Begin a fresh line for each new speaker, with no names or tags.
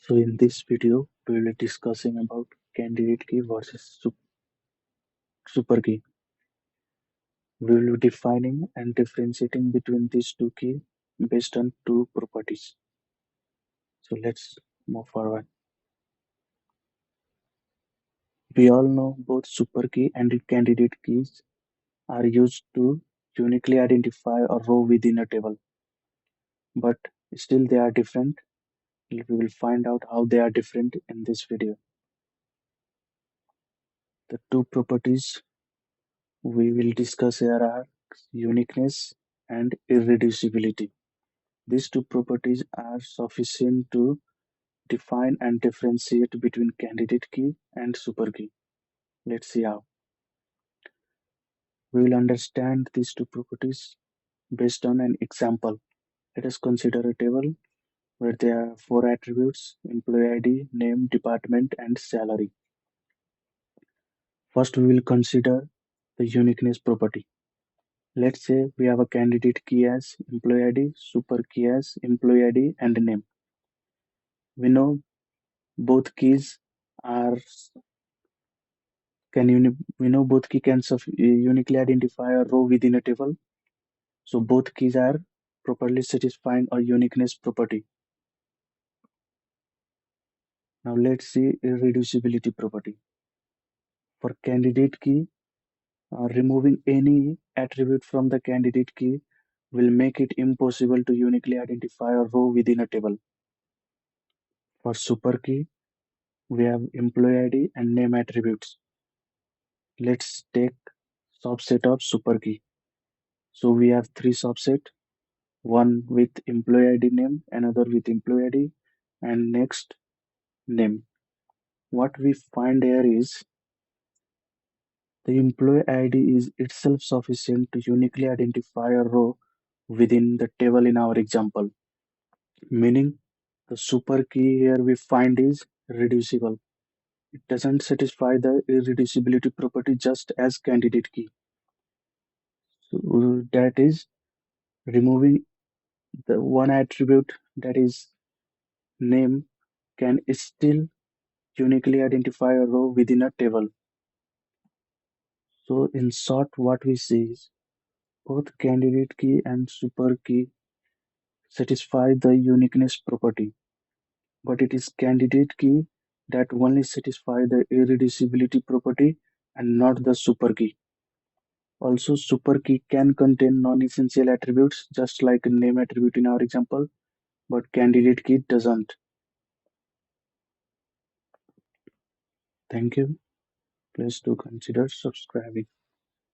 So in this video, we will be discussing about candidate key versus super key. We will be defining and differentiating between these two keys based on two properties. So let's move forward. We all know both super key and candidate keys are used to uniquely identify a row within a table, but still they are different. We will find out how they are different in this video. The two properties we will discuss here are uniqueness and irreducibility. These two properties are sufficient to define and differentiate between candidate key and super key. Let's see how. We will understand these two properties based on an example. Let us consider a table where there are four attributes: employee ID, name, department, and salary. First, we will consider the uniqueness property. Let's say we have a candidate key as employee ID, super key as employee ID, and name. We know both keys are we know both key can uniquely identify a row within a table. So both keys are properly satisfying a uniqueness property. Now let's see irreducibility property. For candidate key, removing any attribute from the candidate key will make it impossible to uniquely identify a row within a table. For super key, we have employee ID and name attributes. Let's take subset of super key. So we have three subset, one with employee ID name, another with employee ID, and next name. What we find here is the employee ID is itself sufficient to uniquely identify a row within the table in our example, meaning the super key here we find is reducible. It doesn't satisfy the irreducibility property just as candidate key. So that is removing the one attribute, that is name, can still uniquely identify a row within a table. So in short, what we see is both candidate key and super key satisfy the uniqueness property, but it is candidate key that only satisfy the irreducibility property and not the super key. Also, super key can contain non-essential attributes just like a name attribute in our example, but candidate key doesn't. Thank you. Please do consider subscribing.